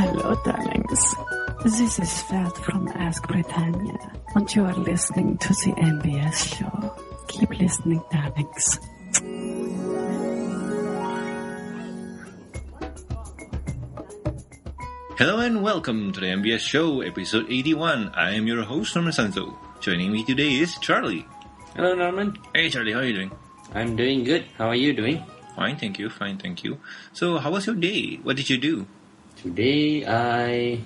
Hello, darlings. This is Fat from Ask Britannia, and you are listening to the MBS Show. Keep listening, darlings. Hello and welcome to the MBS Show, episode 81. I am your host, Norman Sanzo. Joining me today is Charlie. Hello, Norman. Hey, Charlie, how are you doing? I'm doing good. How are you doing? Fine, thank you. So, how was your day? What did you do? Today, I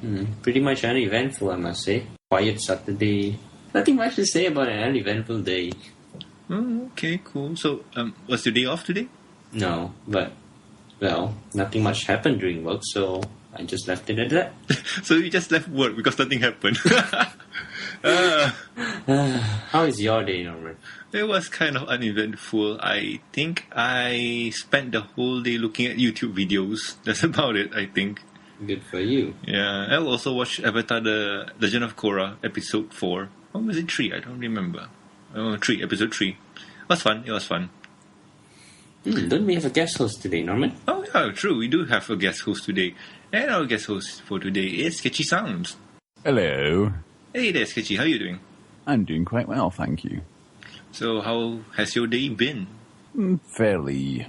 pretty much uneventful, I must say. Quiet Saturday. Nothing much to say about an uneventful day. Okay, cool. So, was your day off today? No, but, well, nothing much happened during work, so I just left it at that. So, you just left work because nothing happened. How is your day, Norman? It was kind of uneventful. I think I spent the whole day looking at YouTube videos. That's about it, I think. Good for you. Yeah, I also watched Avatar: The Legend of Korra, episode 4. Or was it 3? I don't remember. Episode 3. It was fun. Don't we have a guest host today, Norman? Oh, yeah, true. We do have a guest host today. And our guest host for today is Sketchy Sounds. Hello. Hey there, Sketchy. How are you doing? I'm doing quite well, thank you. So, how has your day been? Fairly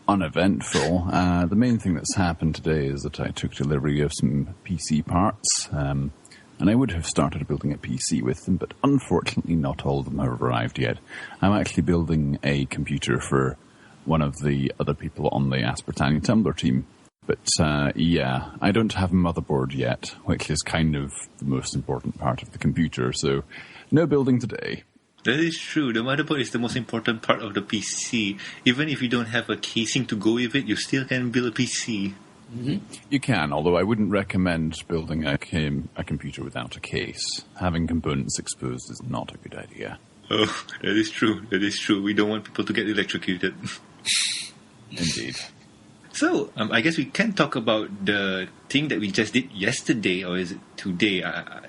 uneventful. The main thing that's happened today is that I took delivery of some PC parts, and I would have started building a PC with them, but unfortunately not all of them have arrived yet. I'm actually building a computer for one of the other people on the Ask Britannia Tumblr team. But, yeah, I don't have a motherboard yet, which is kind of the most important part of the computer, so no building today. That is true. The motherboard is the most important part of the PC. Even if you don't have a casing to go with it, you still can build a PC. Mm-hmm. You can, although I wouldn't recommend building a computer without a case. Having components exposed is not a good idea. Oh, that is true. We don't want people to get electrocuted. Indeed. So, I guess we can talk about the thing that we just did yesterday, or is it today?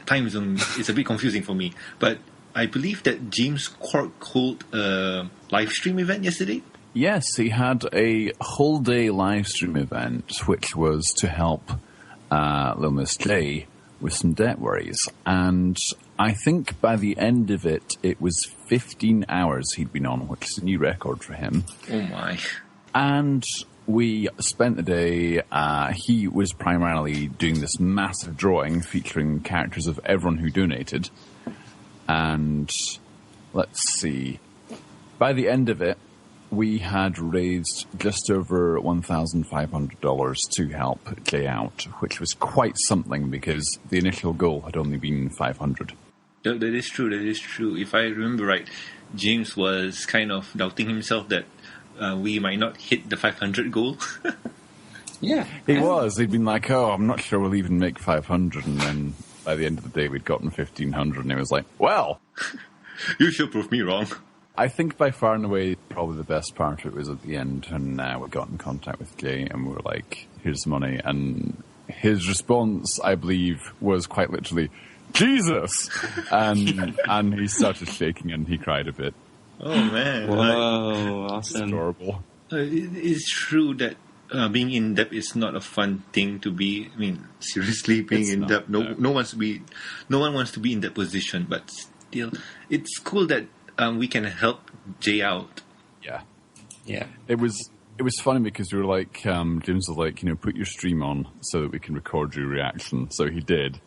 Time zone is a bit confusing for me. But I believe that James Cork held a live stream event yesterday? Yes, he had a whole day live stream event, which was to help Little Miss J with some debt worries. And I think by the end of it, it was 15 hours he'd been on, which is a new record for him. Oh my. And we spent the day, he was primarily doing this massive drawing featuring characters of everyone who donated. And let's see, by the end of it, we had raised just over $1,500 to help Jay out, which was quite something because the initial goal had only been $500. That is true. If I remember right, James was kind of doubting himself that we might not hit the 500 goal. Yeah. He was. He'd been like, I'm not sure we'll even make 500. And then by the end of the day, we'd gotten 1,500. And he was like, well. You should prove me wrong. I think by far and away, probably the best part of it was at the end. And we got in contact with Jay and we were like, here's the money. And his response, I believe, was quite literally, Jesus! And he started shaking and he cried a bit. Oh, man. Whoa, awesome. It's adorable. It's true that being in debt is not a fun thing to be. I mean, seriously, being It's in not, debt. No one wants to be in that position. But still, it's cool that we can help Jay out. Yeah. It was funny because we were like, James was like, put your stream on so that we can record your reaction. So he did,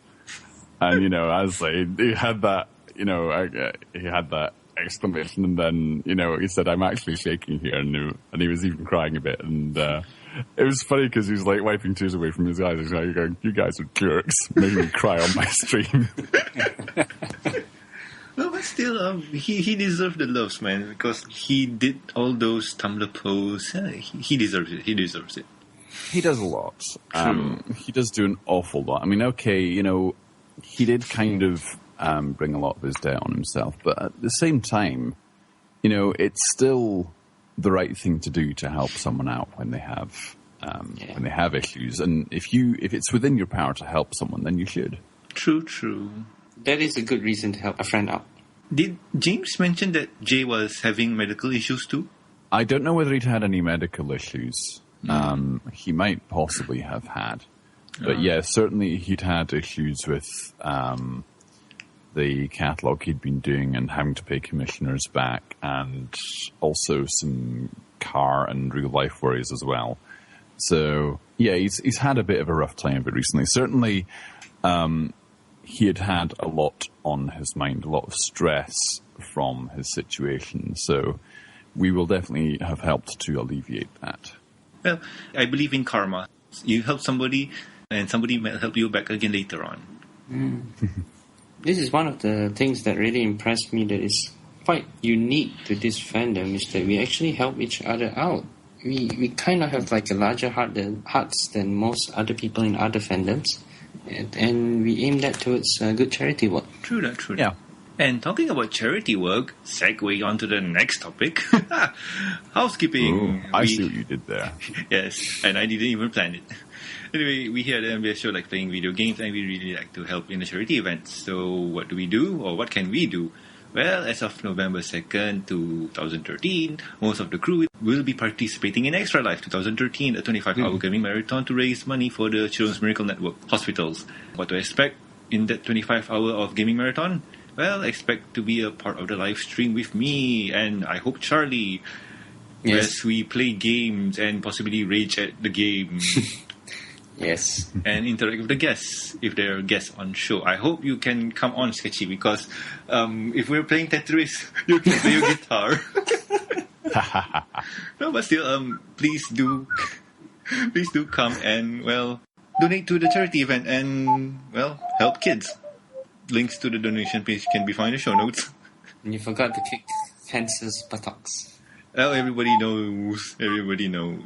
and as he had that, he had that exclamation, and then he said, "I'm actually shaking here," and he was even crying a bit, and it was funny because he was like wiping tears away from his eyes. He's like going, "You guys are jerks, making me cry on my stream." No, but still, he deserved the loves, man, because he did all those Tumblr posts. He deserves it. He deserves it. He does a lot. He does do an awful lot. I mean, okay, he did kind of bring a lot of his debt on himself, but at the same time, it's still the right thing to do to help someone out when they have issues. And if it's within your power to help someone, then you should. True. That is a good reason to help a friend out. Did James mention that Jay was having medical issues too? I don't know whether he'd had any medical issues. He might possibly have had. But yeah, certainly he'd had issues with the catalogue he'd been doing and having to pay commissioners back, and also some car and real life worries as well. So yeah, he's had a bit of a rough time of it recently. Certainly, he had a lot on his mind, a lot of stress from his situation. So we will definitely have helped to alleviate that. Well, I believe in karma. You help somebody, and somebody might help you back again later on. This is one of the things that really impressed me that is quite unique to this fandom, is that we actually help each other out. We kind of have like a larger hearts than most other people in other fandoms, and we aim that towards good charity work. True that, true that. Yeah. And talking about charity work, segue on to the next topic. Housekeeping. Ooh, I see what you did there. Yes, and I didn't even plan it. Anyway, we here at the MBS Show like playing video games, and we really like to help in the charity events. So what do we do, or what can we do? Well, as of November 2nd, 2013, most of the crew will be participating in Extra Life 2013, a 25-hour gaming marathon to raise money for the Children's Miracle Network hospitals. What to expect in that 25-hour of gaming marathon? Well, expect to be a part of the live stream with me, and I hope Charlie, as we play games and possibly rage at the game. Yes. And interact with the guests, if there are guests on show. I hope you can come on, Sketchy, because if we're playing Tetris, you can play your guitar. No, but still, please do come and, well, donate to the charity event and, well, help kids. Links to the donation page can be found in the show notes. And you forgot to kick Hansa's buttocks. Well, everybody knows. Everybody knows.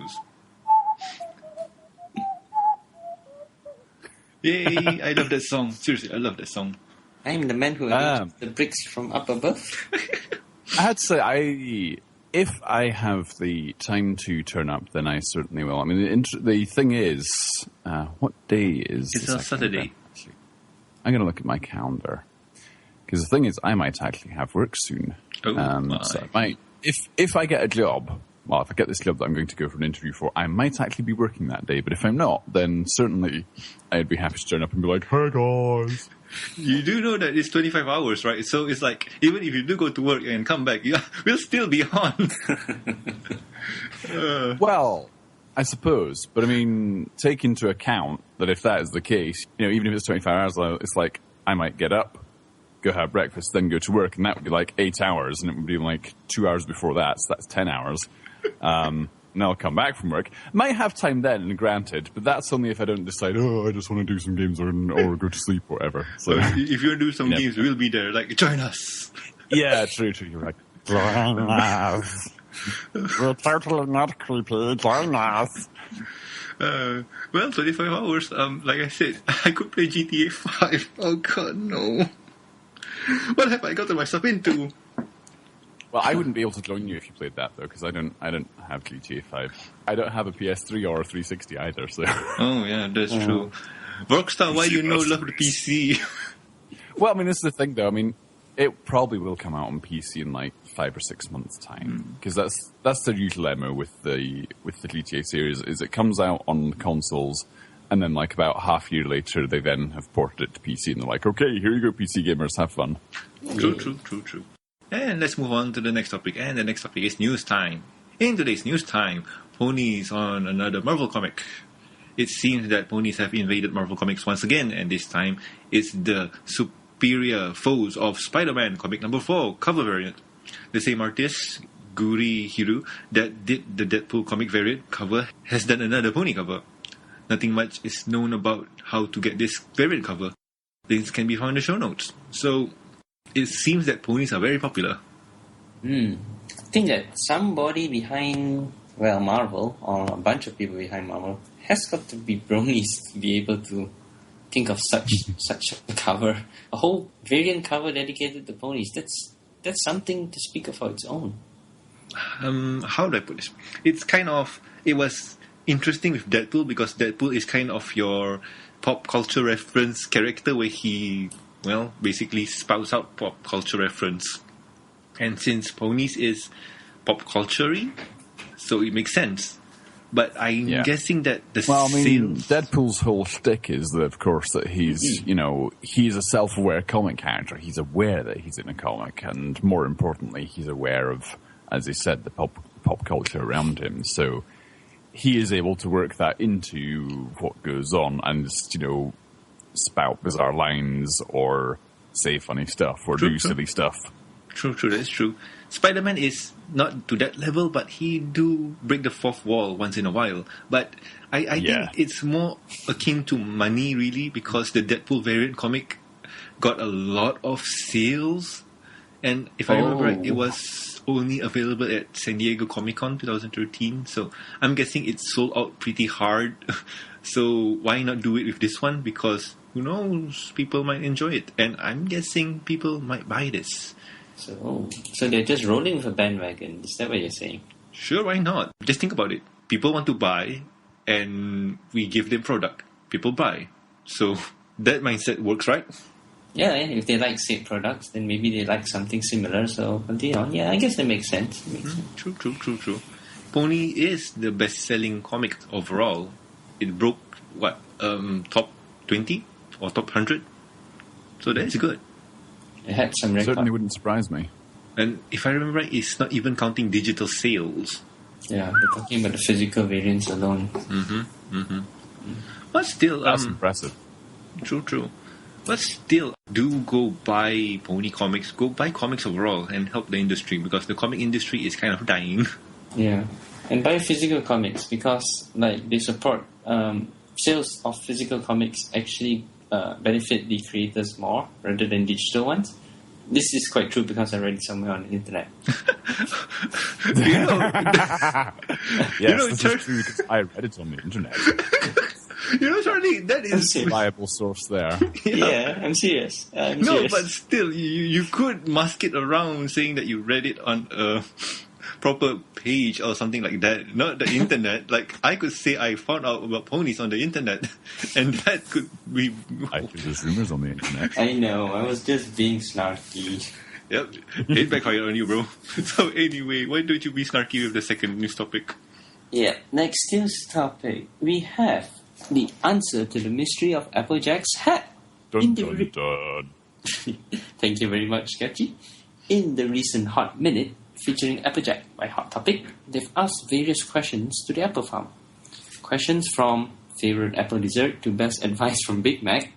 Yay, I love that song. Seriously, I love that song. I'm the man who arranged the bricks from up above. I had to say, if I have the time to turn up, then I certainly will. I mean, the thing is, what day is It's a Saturday. I'm going to look at my calendar. Because the thing is, I might actually have work soon. Oh, my. So I might, if I get a job, well, if I get this job that I'm going to go for an interview for, I might actually be working that day. But if I'm not, then certainly I'd be happy to turn up and be like, hey guys. You do know that it's 25 hours, right? So it's like, even if you do go to work and come back, we'll still be on. Well, I suppose. But I mean, take into account that if that is the case, even if it's 25 hours, it's like I might get up, go have breakfast, then go to work, and that would be like 8 hours, and it would be like 2 hours before that, so that's 10 hours. And I'll come back from work. Might have time then, and granted, but that's only if I don't decide, I just want to do some games or go to sleep or whatever. So if you do some games, we'll be there. Like, join us. Yeah, true. You're like, join us. We're totally not creepy. Join us. Well, 25 hours. Like I said, I could play GTA 5. Oh God, no. What have I gotten myself into? Well, I wouldn't be able to join you if you played that, though, because I don't have GTA 5. I don't have a PS3 or a 360 either, so... Oh, yeah, that's true. Rockstar, why you love the PC? Well, I mean, this is the thing, though. I mean, it probably will come out on PC in, like, 5 or 6 months' time, because that's the usual MO with the GTA series, is it comes out on consoles, and then, like, about half a year later, they then have ported it to PC, and they're like, okay, here you go, PC gamers, have fun. True. And let's move on to the next topic. And the next topic is news time. In today's news time, Ponies on another Marvel comic. It seems that Ponies have invaded Marvel Comics once again, and this time it's the Superior Foes of Spider-Man comic number 4 cover variant. The same artist, Guri Hiru, that did the Deadpool comic variant cover, has done another Pony cover. Nothing much is known about how to get this variant cover. Links can be found in the show notes. So, it seems that Ponies are very popular. I think that somebody behind, Marvel, or a bunch of people behind Marvel, has got to be bronies to be able to think of such a cover. A whole variant cover dedicated to Ponies. That's something to speak of on its own. How do I put this? It was interesting with Deadpool, because Deadpool is kind of your pop culture reference character where he... basically spouts out pop culture reference. And since Ponies is pop culture-y, so it makes sense. But I'm Yeah. guessing that the Well, I mean, sales... Deadpool's whole shtick is that, of course, that he's, he's a self-aware comic character. He's aware that he's in a comic, and more importantly, he's aware of, as he said, the pop culture around him. So he is able to work that into what goes on and just, spout bizarre lines or say funny stuff or do silly stuff. True, that's true. Spider-Man is not to that level, but he do break the fourth wall once in a while. But I think it's more akin to money, really, because the Deadpool variant comic got a lot of sales. And if I remember right, it was only available at San Diego Comic-Con 2013. So I'm guessing it sold out pretty hard. So why not do it with this one? Because who knows, people might enjoy it. And I'm guessing people might buy this. So they're just rolling with a bandwagon. Is that what you're saying? Sure, why not? Just think about it. People want to buy, and we give them product. People buy. So that mindset works, right? Yeah, if they like said products, then maybe they like something similar. So continue on. Yeah, I guess that makes sense. True. Pony is the best-selling comic overall. It broke, top 20 or top 100? So that's good. It had some record. Certainly wouldn't surprise me. And if I remember right, it's not even counting digital sales. Yeah, they're talking about the physical variants alone. But still... That's impressive. True. But still, do go buy Pony comics. Go buy comics overall and help the industry, because the comic industry is kind of dying. Yeah. And buy physical comics, because they support... sales of physical comics actually benefit the creators more rather than digital ones. This is quite true because I read it somewhere on the internet. This is true because I read it on the internet. Charlie, that is a reliable source there. Yeah, I'm serious. But still, you could mask it around saying that you read it on a proper page or something like that, not the internet. Like, I could say I found out about ponies on the internet, and that could be... There's rumors on the internet. I know, I was just being snarky. Yep, it backfired on you, bro. So anyway, why don't you be snarky with the second news topic? Yeah, next news topic. We have the answer to the mystery of Applejack's hat. Dun, dun, dun. Thank you very much, Sketchy. In the recent Hot Minute, featuring Applejack by Hot Topic, they've asked various questions to the Apple farm. Questions from favorite Apple dessert to best advice from Big Mac.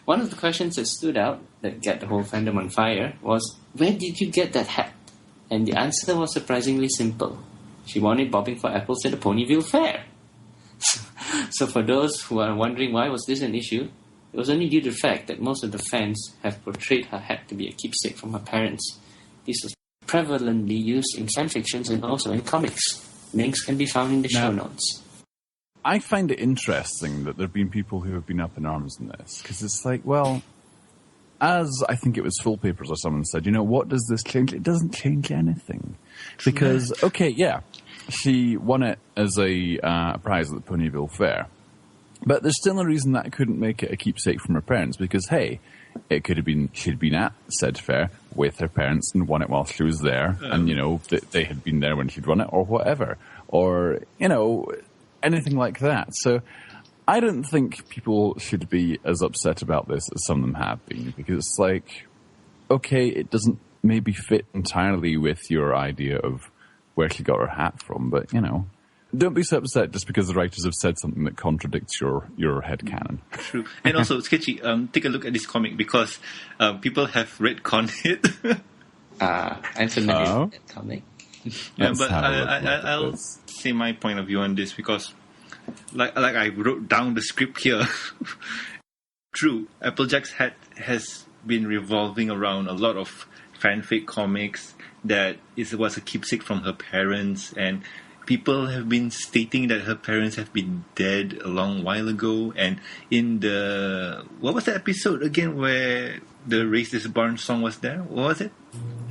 One of the questions that stood out, that got the whole fandom on fire, was, where did you get that hat? And the answer was surprisingly simple. She won it bobbing for apples at the Ponyville Fair. So for those who are wondering why was this an issue, it was only due to the fact that most of the fans have portrayed her hat to be a keepsake from her parents. This was prevalently used in fanfictions and also in comics. Links can be found in the show notes. I find it interesting that there have been people who have been up in arms in this, because it's like, well, as I think it was Full Papers or someone said, what does this change? It doesn't change anything. Because, she won it as a prize at the Ponyville Fair. But there's still a reason that couldn't make it a keepsake from her parents, because, hey, it could have been she'd been at said fair with her parents and won it while she was there, and, they had been there when she'd won it, or whatever. Or, anything like that. So I don't think people should be as upset about this as some of them have been, because it's like, okay, it doesn't maybe fit entirely with your idea of where she got her hat from, but, don't be so upset just because the writers have said something that contradicts your headcanon. True. And also, Sketchy, take a look at this comic, because people have retconned it. I'm familiar with that comic. Yeah, but I'll say my point of view on this, because like I wrote down the script here. True, Applejack's hat has been revolving around a lot of fanfic comics that was a keepsake from her parents, and people have been stating that her parents have been dead a long while ago. And in the... What was the episode again where the Raise This Barn song was there? What was it?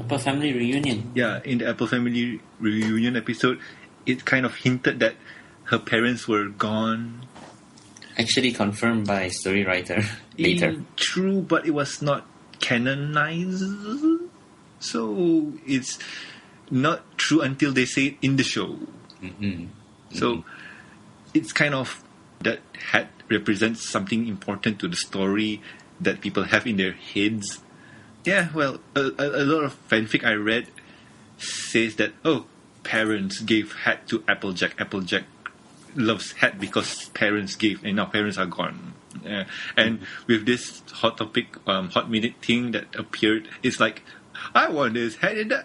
Apple Family Reunion. Yeah, in the Apple Family Reunion episode, it kind of hinted that her parents were gone. Actually confirmed by story writer later. True, but it was not canonized. So it's not true until they say it in the show. So it's kind of that hat represents something important to the story that people have in their heads. Yeah, well, a lot of fanfic I read says that, oh, parents gave hat to Applejack. Applejack loves hat because parents gave, and now parents are gone. And with this hot topic, hot minute thing that appeared, it's like, I want this hat in the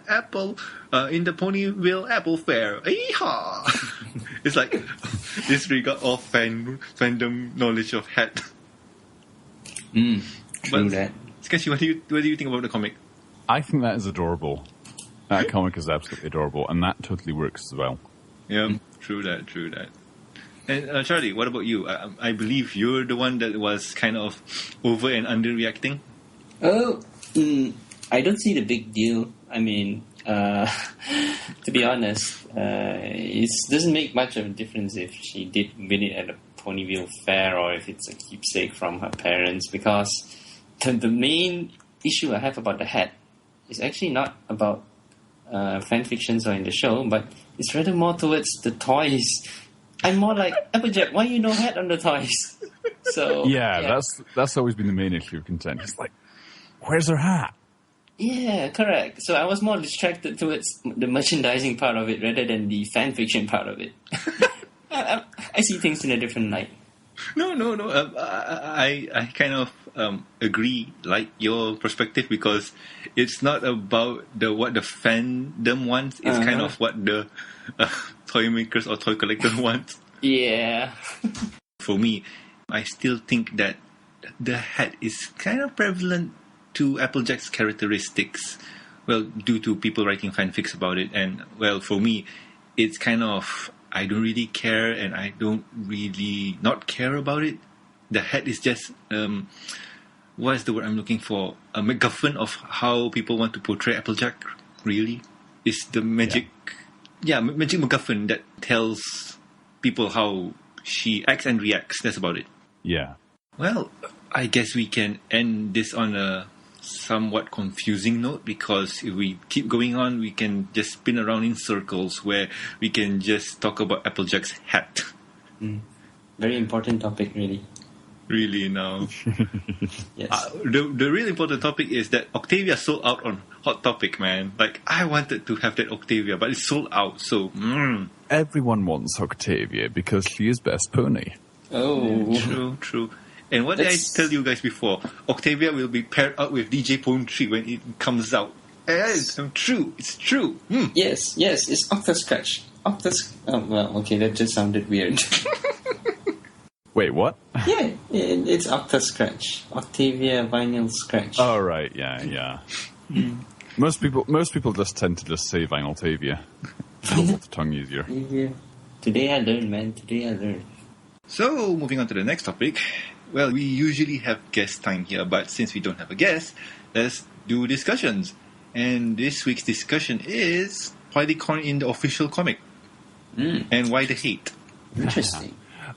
in the Ponyville Apple Fair. Yeehaw! It's like disregard all fandom knowledge of hat. True that. Sketchy, what do you think about the comic? I think that is adorable. That comic is absolutely adorable, and that totally works as well. Yeah, true that. And Charlie, what about you? I believe you're the one that was kind of over and underreacting. Oh, I don't see the big deal. I mean, to be honest, it doesn't make much of a difference if she did win it at a Ponyville fair or if it's a keepsake from her parents, because the main issue I have about the hat is actually not about fan fictions or in the show, but it's rather more towards the toys. I'm more like, Applejack, why you no hat on the toys? So yeah, that's always been the main issue of content. It's like, where's her hat? Yeah, correct. So I was more distracted towards the merchandising part of it rather than the fan fiction part of it. I see things in a different light. No. I kind of agree, like your perspective, because it's not about what the fandom wants. It's kind of what the toy makers or toy collectors want. Yeah. For me, I still think that the hat is kind of prevalent to Applejack's characteristics. Well, due to people writing fanfics about it, and well, for me, it's kind of, I don't really care, and I don't really not care about it. The hat is just what's the word I'm looking for? A MacGuffin of how people want to portray Applejack. Really, it's the magic, magic MacGuffin that tells people how she acts and reacts. That's about it. Yeah. Well, I guess we can end this on a somewhat confusing note, because if we keep going on, we can just spin around in circles where we can just talk about Applejack's hat. Very important topic, really. Really now. Yes. The really important topic is that Octavia sold out on Hot Topic, man. Like, I wanted to have that Octavia, but it's sold out, so... Everyone wants Octavia because she is best pony. Oh. True. And what did I tell you guys before? Octavia will be paired up with DJ Pontry when it comes out. It's true. It's true. Yes, it's Octoscratch. Well, okay, that just sounded weird. Wait, what? Yeah, it's Octoscratch. Octavia Vinyl Scratch. Oh, right, yeah. Most people just tend to just say Vinyltavia. It's the tongue easier. Yeah. Today I learned, man. So, moving on to the next topic. Well, we usually have guest time here, but since we don't have a guest, let's do discussions. And this week's discussion is Polycorn in the official comic. And why the hate? Interesting.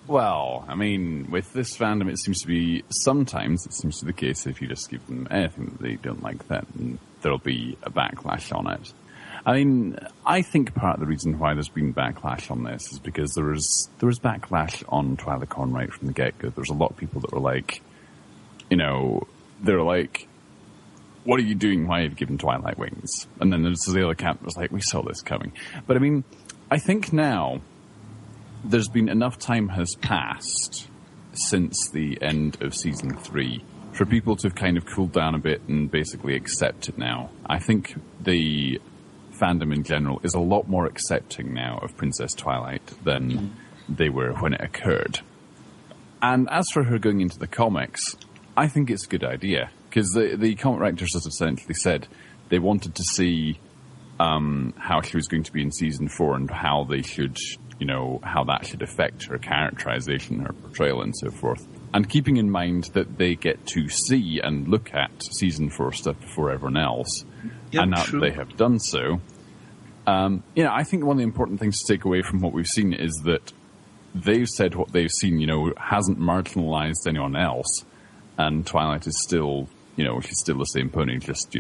Well, I mean, with this fandom, sometimes it seems to be the case if you just give them anything that they don't like, then there'll be a backlash on it. I mean, I think part of the reason why there's been backlash on this is because there was backlash on Twilight Con right from the get-go. There's a lot of people that were like, they're like, what are you doing? Why have you given Twilight wings? And then there's the other camp that was like, we saw this coming. But I mean, I think now there's been enough time has passed since the end of season 3 for people to have kind of cooled down a bit and basically accept it now. I think the fandom in general is a lot more accepting now of Princess Twilight than they were when it occurred. And as for her going into the comics, I think it's a good idea, because the comic writers has essentially said they wanted to see how she was going to be in season 4 and how they should, how that should affect her characterization, her portrayal and so forth. And keeping in mind that they get to see and look at season 4 stuff before everyone else, and now that they have done so, I think one of the important things to take away from what we've seen is that they've said what they've seen, hasn't marginalized anyone else, and Twilight is still, she's still the same pony, just,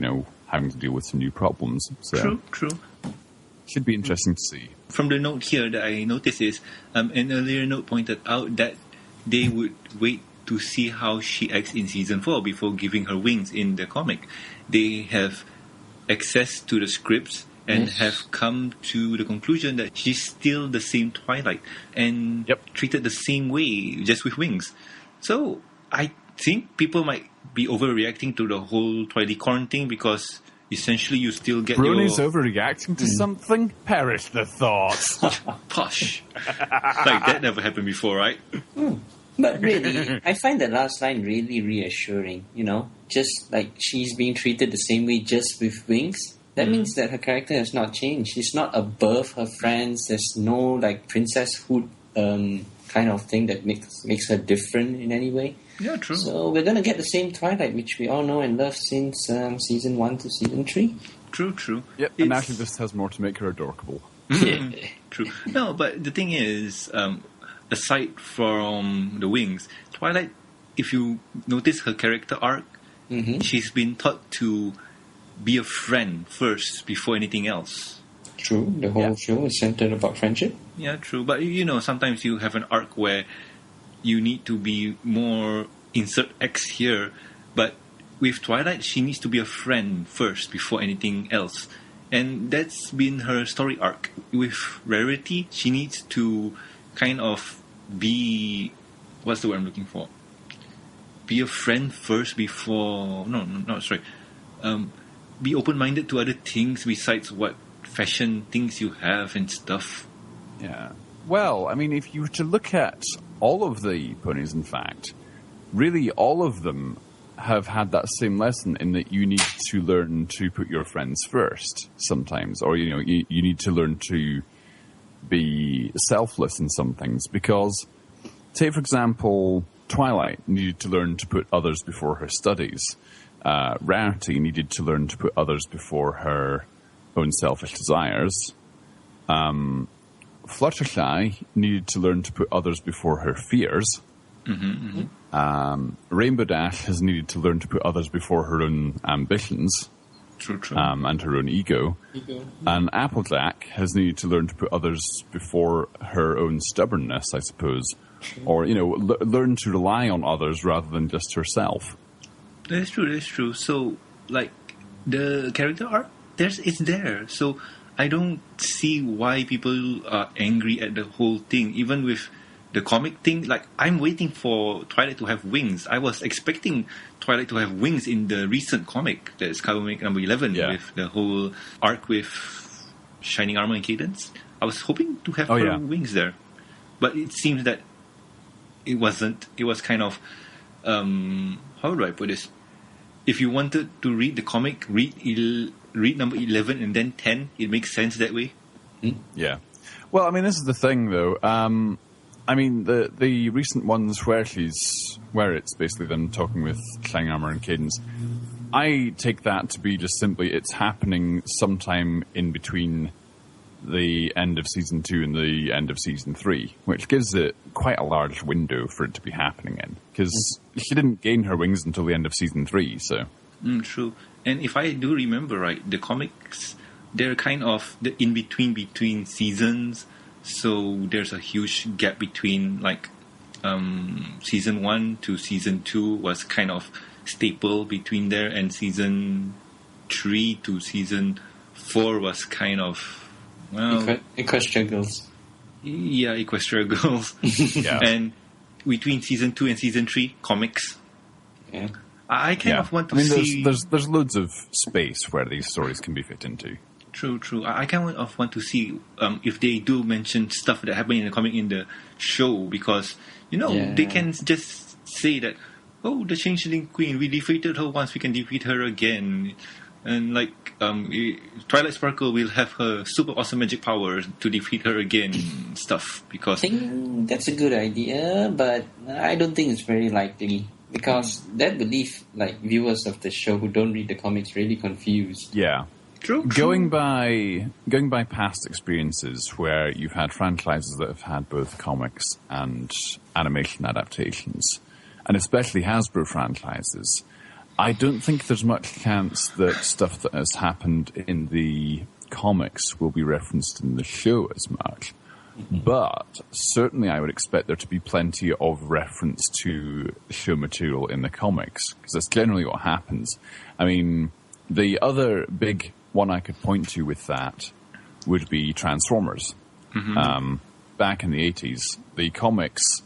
having to deal with some new problems. So. True. Should be interesting to see. From the note here that I noticed is an earlier note pointed out that they would wait to see how she acts in season 4 before giving her wings in the comic. They have access to the scripts and have come to the conclusion that she's still the same Twilight and treated the same way, just with wings. So I think people might be overreacting to the whole Twilight thing because essentially you still get Brony's overreacting to something? Perish the thought. Posh. Like that never happened before, right? But really, I find the last line really reassuring, just like she's being treated the same way just with wings. That means that her character has not changed. She's not above her friends. There's no like princesshood kind of thing that makes her different in any way. Yeah, true. So we're going to get the same Twilight, which we all know and love since season 1 to season 3. True. Yep, and actually this has more to make her adorable. True. No, but the thing is, aside from the wings, Twilight, if you notice her character arc, she's been taught to be a friend first before anything else. True. The whole show is centered about friendship. Yeah, true. But sometimes you have an arc where you need to be more insert X here. But with Twilight, she needs to be a friend first before anything else. And that's been her story arc. With Rarity, she needs to kind of be... What's the word I'm looking for? Be a friend first before... No, sorry. Be open-minded to other things besides what fashion things you have and stuff. Yeah. Well, I mean, if you were to look at all of the ponies, in fact, really all of them have had that same lesson in that you need to learn to put your friends first sometimes, or, you need to learn to be selfless in some things because, say, for example, Twilight needed to learn to put others before her studies. Rarity needed to learn to put others before her own selfish desires. Fluttershy needed to learn to put others before her fears. Rainbow Dash has needed to learn to put others before her own ambitions. True. And her own ego. And Applejack has needed to learn to put others before her own stubbornness, I suppose. Or, learn to rely on others rather than just herself. That's true. So, like, the character arc, it's there. So, I don't see why people are angry at the whole thing. Even with the comic thing, like, I'm waiting for Twilight to have wings. I was expecting Twilight to have wings in the recent comic, that's comic number 11, with the whole arc with Shining Armor and Cadence. I was hoping to have her wings there. But it seems that it wasn't. It was kind of, how do I put this? If you wanted to read the comic, read number 11 and then 10. It makes sense that way. Yeah. Well, I mean, this is the thing, though. I mean, the recent ones where it's basically them talking with Shining Armor and Cadence, I take that to be just simply it's happening sometime in between the end of Season 2 and the end of Season 3, which gives it quite a large window for it to be happening in. Because she didn't gain her wings until the end of Season 3, so... True. And if I do remember right, the comics, they're kind of the in-between seasons, so there's a huge gap between, like, Season 1 to Season 2 was kind of staple between there, and Season 3 to Season 4 was kind of... Well, Equestria Girls. Yeah, Equestria Girls. And between Season 2 and Season 3, comics. Yeah. I kind of want to see... There's loads of space where these stories can be fit into. True. I kind of want to see if they do mention stuff that happened in the comic in the show, because, they can just say that, oh, the Changeling Queen, we defeated her once, we can defeat her again. And like Twilight Sparkle will have her super awesome magic powers to defeat her again, stuff. Because I think that's a good idea, but I don't think it's very likely, because that would leave like viewers of the show who don't read the comics really confused. Yeah, true. Going by past experiences where you've had franchises that have had both comics and animation adaptations, and especially Hasbro franchises, I don't think there's much chance that stuff that has happened in the comics will be referenced in the show as much. But certainly I would expect there to be plenty of reference to show material in the comics, because that's generally what happens. I mean, the other big one I could point to with that would be Transformers. Back in the 80s, the comics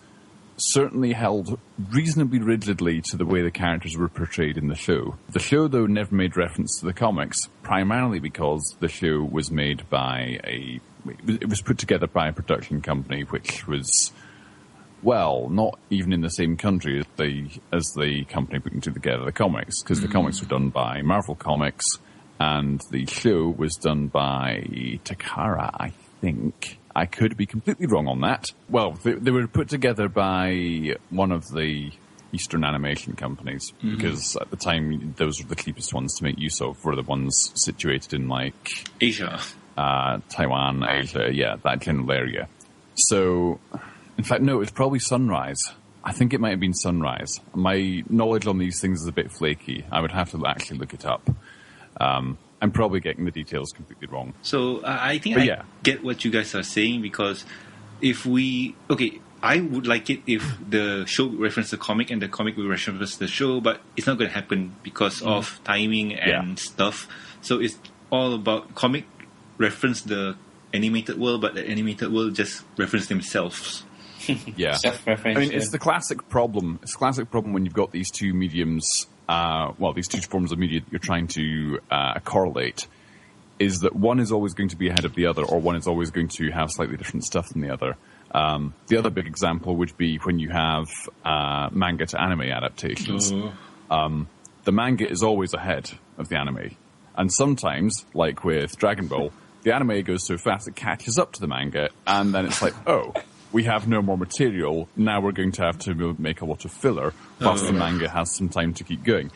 certainly held reasonably rigidly to the way the characters were portrayed in the show. The show, though, never made reference to the comics, primarily because the show was made by it was put together by a production company which was, well, not even in the same country as the company putting together the comics, because the comics were done by Marvel Comics, and the show was done by Takara, I think. I could be completely wrong on that. Well, they were put together by one of the Eastern animation companies, because at the time, those were the cheapest ones to make use of, were the ones situated in, like... Asia. Taiwan, Asia, yeah, that general area. So, in fact, no, it was probably Sunrise. I think it might have been Sunrise. My knowledge on these things is a bit flaky. I would have to actually look it up. I'm probably getting the details completely wrong. So I think I get what you guys are saying, because I would like it if the show references the comic and the comic will reference the show, but it's not going to happen because of timing and stuff. So it's all about comic reference the animated world, but the animated world just reference themselves. Yeah. Self-reference. I mean, it's the classic problem. It's a classic problem when you've got these two mediums, these two forms of media you're trying to correlate, is that one is always going to be ahead of the other, or one is always going to have slightly different stuff than the other. The other big example would be when you have manga to anime adaptations. The manga is always ahead of the anime. And sometimes, like with Dragon Ball, the anime goes so fast it catches up to the manga, and then it's like, oh, we have no more material, now we're going to have to make a lot of filler, whilst the manga has some time to keep going.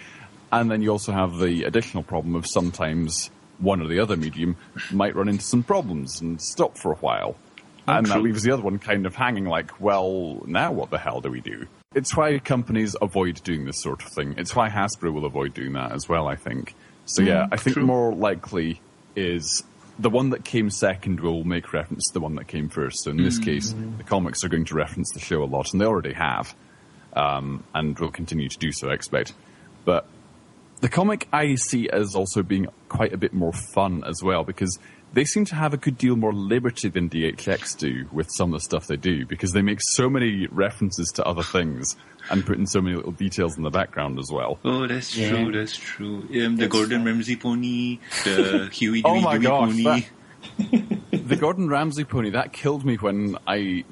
And then you also have the additional problem of sometimes one or the other medium might run into some problems and stop for a while. And that leaves the other one kind of hanging like, well, now what the hell do we do? It's why companies avoid doing this sort of thing. It's why Hasbro will avoid doing that as well, I think. So yeah, I think more likely is the one that came second will make reference to the one that came first. So in this case, the comics are going to reference the show a lot, and they already have, and will continue to do so, I expect. But the comic I see as also being quite a bit more fun as well, because they seem to have a good deal more liberty than DHX do with some of the stuff they do, because they make so many references to other things and put in so many little details in the background as well. Oh, that's true, that's true. The Gordon Ramsay pony, the Huey Dewey pony. The Gordon Ramsay pony, that killed me when I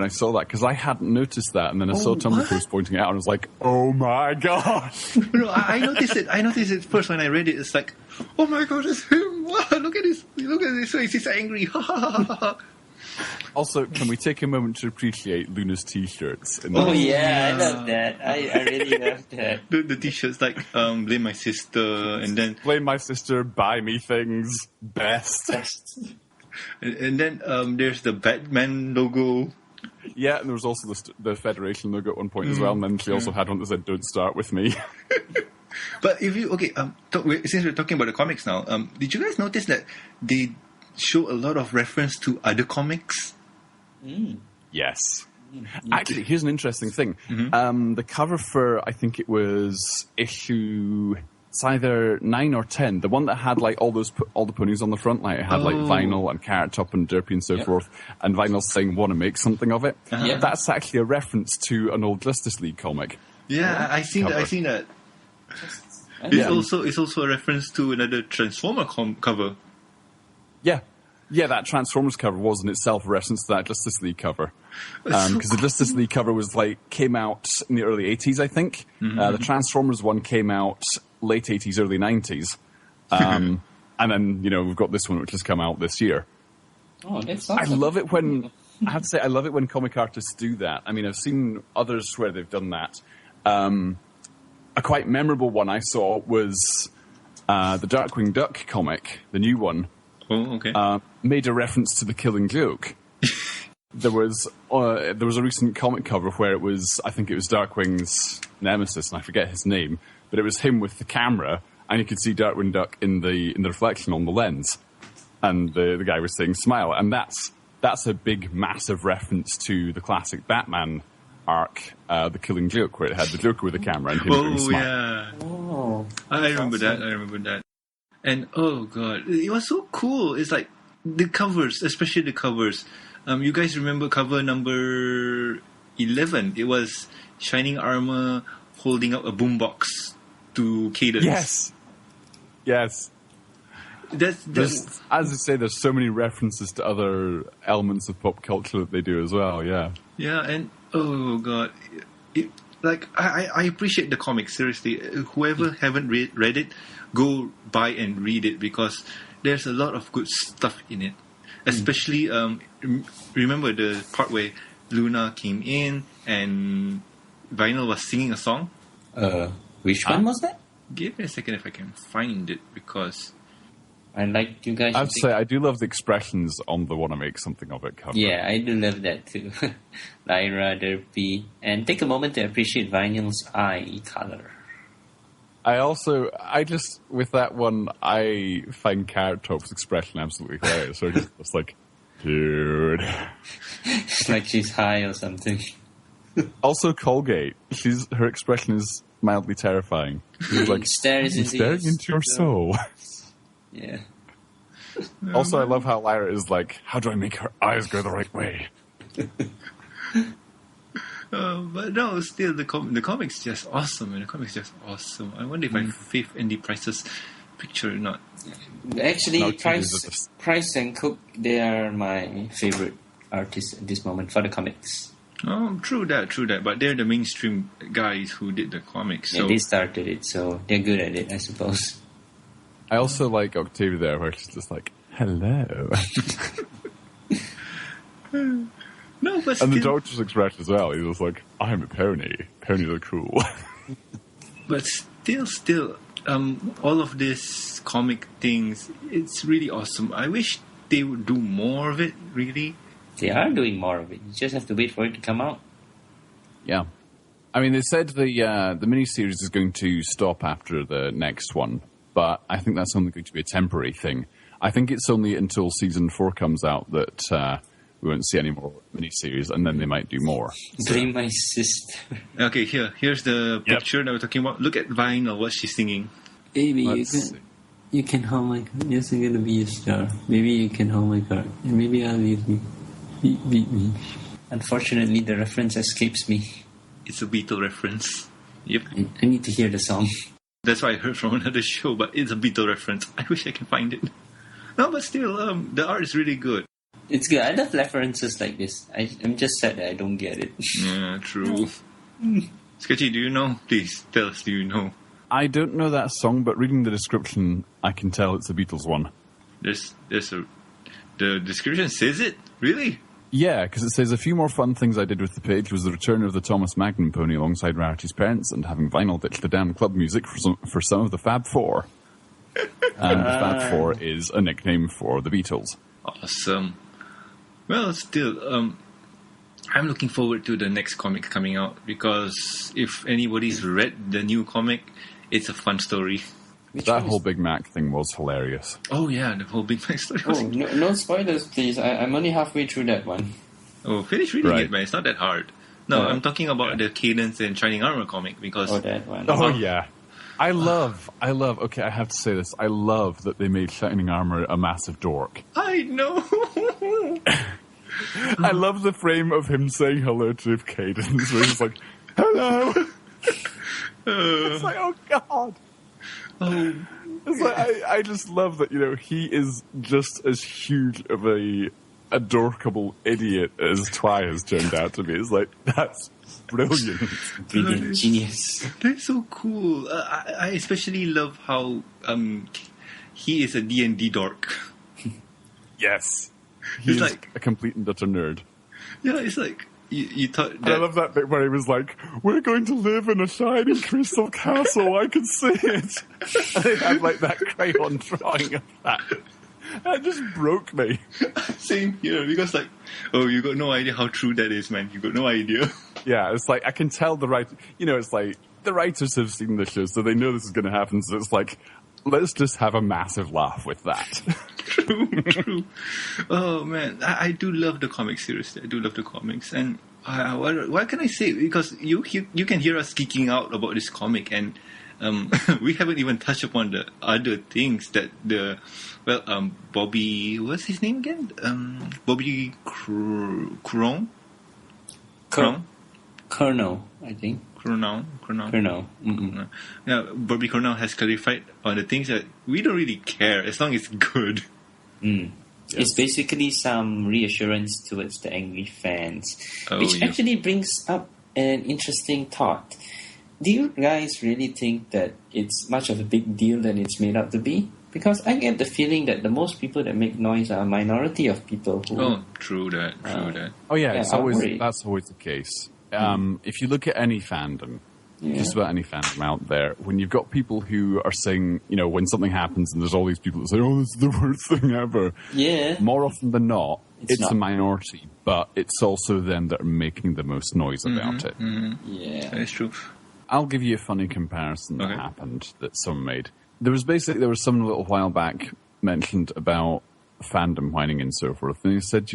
saw that, because I hadn't noticed that, and then I saw Tumblr post pointing it out, and I was like, oh my gosh! No, I noticed it first when I read it. It's like, oh my god, it's him! Wow, look at his face, he's angry! Also, can we take a moment to appreciate Luna's t-shirts? I love that. I really love that. The t-shirts, like, blame my sister, and then... Blame my sister, buy me things, best. And then there's the Batman logo. Yeah, and there was also the Federation logo at one point as well, and then she also had one that said, don't start with me. But if you... since we're talking about the comics now, did you guys notice that they show a lot of reference to other comics? Yes. Actually, here's an interesting thing. The cover for, I think it was issue... It's either 9 or 10. The one that had like all the ponies on the front, like it had like Vinyl and Carrot Top and Derpy and so forth, and Vinyl saying "Want to make something of it." That's actually a reference to an old Justice League comic. Yeah, I seen that. It's also a reference to another Transformer cover. Yeah, that Transformers cover was in itself a reference to that Justice League cover. Because the Justice League cover came out in the early 80s, I think. The Transformers one came out late 80s, early 90s. And then, we've got this one which has come out this year. Oh, that's awesome. I love it when comic artists do that. I mean, I've seen others where they've done that. A quite memorable one I saw was the Darkwing Duck comic, the new one. Oh, okay. Made a reference to The Killing Joke. There was a recent comic cover where I think it was Darkwing's nemesis, and I forget his name, but it was him with the camera, and you could see Darkwing Duck in the reflection on the lens. And the guy was saying smile. And that's a big, massive reference to the classic Batman arc, The Killing Joke, where it had the Joker with the camera and him doing smile. Yeah. Oh, I remember that. And oh god, it was so cool. It's like the covers, especially the covers. You guys remember cover number 11? It was Shining Armor holding up a boombox to Cadence. Yes. As I say, there's so many references to other elements of pop culture that they do as well. Yeah. Yeah, and oh god, I appreciate the comic, seriously. Whoever haven't read it, go buy and read it, because there's a lot of good stuff in it. Especially, remember the part where Luna came in and Vinyl was singing a song? Which one was that? Give me a second if I can find it, because I like you guys. I'd say I do love the expressions on the "Wanna Make Something of It" cover. Yeah, I do love that too. Lyra, Derpy, and take a moment to appreciate Vinyl's eye color. With that one, I find Carrot Top's expression absolutely hilarious. So it's like, dude. It's like she's high or something. Also, Colgate. Her expression is mildly terrifying. She's like, staring into your soul. Yeah. Also, I love how Lyra is like, how do I make her eyes go the right way? But no, still, the comic's just awesome, and the comic's just awesome. I wonder if I fave Andy Price's picture or not. Actually, Price and Cook, they are my favorite artists at this moment for the comics. Oh, true that. But they're the mainstream guys who did the comics. So. Yeah, they started it, so they're good at it, I suppose. I also like Octavia there, where she's just like, hello. No, but still, and the doctor's expression as well. He's just like, I'm a pony. Ponies are cool. But still, all of these comic things, it's really awesome. I wish they would do more of it, really. They are doing more of it. You just have to wait for it to come out. Yeah. I mean, they said the miniseries is going to stop after the next one, but I think that's only going to be a temporary thing. I think it's only until season 4 comes out that we won't see any more miniseries, and then they might do more. Blame my sister. Okay, here's the picture that we're talking about. Look at Vinyl, what she's singing. Baby, you can hold my card. Yes, I'm gonna be a star. Maybe you can hold my card, and maybe I'll leave you. Beat me. Unfortunately, the reference escapes me. It's a Beatle reference. Yep. I need to hear the song. That's what I heard from another show, but it's a Beatle reference. I wish I can find it. No, but still, the art is really good. It's good. I love references like this. I'm just sad that I don't get it. Yeah, true. Sketchy, do you know? Please, tell us, do you know? I don't know that song, but reading the description, I can tell it's a Beatles one. The description says it? Really? Yeah, because it says, a few more fun things I did with the page was the return of the Thomas Magnum pony alongside Rarity's parents and having Vinyl ditch the damn club music for some of the Fab Four. And the Fab Four is a nickname for the Beatles. Awesome. Well, still, I'm looking forward to the next comic coming out, because if anybody's read the new comic, it's a fun story. That whole Big Mac thing was hilarious. Oh yeah, the whole Big Mac story was... Oh, no spoilers, please. I'm only halfway through that one. Oh, finish reading it, man. It's not that hard. No, I'm talking about the Cadence and Shining Armor comic, because... Oh, that one. Oh, yeah. I love, okay, I have to say this. I love that they made Shining Armor a massive dork. I know! I love the frame of him saying hello to Cadence, where he's like, hello! It's like, oh, God! It's like, I just love that, he is just as huge of a adorable idiot as Twi has turned out to be. It's like, that's brilliant. Brilliant genius. That's so cool. I especially love how he is a D&D dork. Yes. He's like a complete and utter nerd. Yeah, it's like, you thought that... I love that bit where he was like, we're going to live in a shining crystal castle, I can see it. And they had like that crayon drawing of that. That just broke me. Same here, because like, oh, you got no idea how true that is, man. You got no idea. Yeah, it's like, I can tell the it's like, the writers have seen the show, so they know this is going to happen, so it's like, let's just have a massive laugh with that. True. Oh man, I do love the comics. Seriously, I do love the comics. And what can I say? Because you can hear us geeking out about this comic, and we haven't even touched upon the other things that Bobby, what's his name again? Bobby Crone? Colonel, I think. Colonel. Mm-hmm. Yeah, Bobby Colonel has clarified on the things that we don't really care as long as it's good. Mm. Yeah. It's basically some reassurance towards the angry fans, which actually brings up an interesting thought. Do you guys really think that it's much of a big deal than it's made out to be? Because I get the feeling that the most people that make noise are a minority of people who... Oh, true that. Oh yeah, that's always the case. If you look at any fandom, just about any fandom out there, when you've got people who are saying, when something happens and there's all these people that say, oh, this is the worst thing ever. Yeah. More often than not, it's a minority, but it's also them that are making the most noise about it. Mm-hmm. Yeah. That's true. I'll give you a funny comparison that happened that someone made. There was some little while back mentioned about fandom whining and so forth, and he said,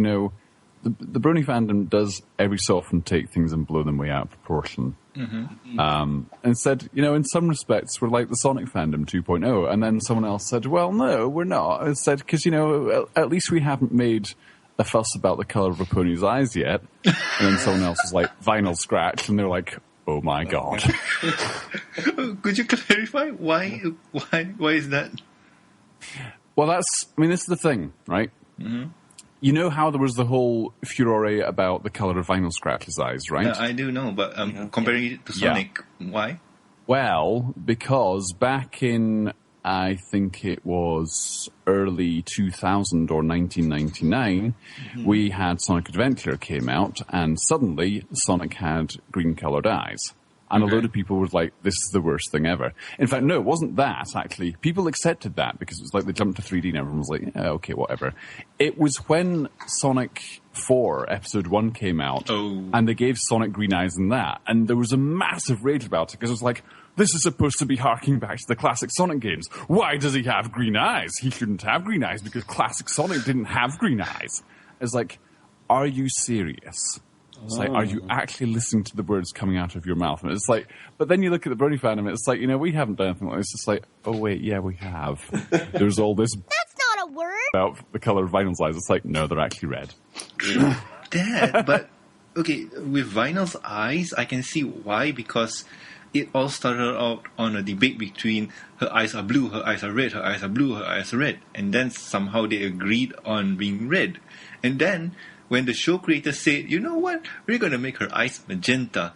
the Brony fandom does every so often take things and blow them way out of proportion. Mm-hmm. And said, in some respects, we're like the Sonic fandom 2.0. And then someone else said, well, no, we're not. And said, because, at least we haven't made a fuss about the colour of a pony's eyes yet. And then someone else was like, vinyl scratch. And they're like, oh my God. Could you clarify why is that? Well, this is the thing, right? Mm-hmm. You know how there was the whole furore about the colour of Vinyl Scratch's eyes, right? I do know, but comparing it to Sonic, why? Well, because back in, I think it was early 2000 or 1999, we had Sonic Adventure came out, and suddenly Sonic had green-coloured eyes. And a load of people were like, this is the worst thing ever. In fact, no, it wasn't that, actually. People accepted that because it was like they jumped to 3D and everyone was like, yeah, okay, whatever. It was when Sonic 4, Episode 1 came out, and they gave Sonic green eyes in that. And there was a massive rage about it because it was like, this is supposed to be harking back to the classic Sonic games. Why does he have green eyes? He shouldn't have green eyes because classic Sonic didn't have green eyes. It's like, are you serious? It's like, are you actually listening to the words coming out of your mouth? And it's like, but then you look at the Brony fandom, and it's like, we haven't done anything like this. It's like, oh wait, yeah, we have. There's all this. That's not a word. About the color of Vinyl's eyes. It's like, no, they're actually red. Dad, but okay, with Vinyl's eyes, I can see why, because it all started out on a debate between her eyes are blue, her eyes are red, her eyes are blue, her eyes are red, and then somehow they agreed on being red, and then when the show creators said, you know what, we're going to make her eyes magenta.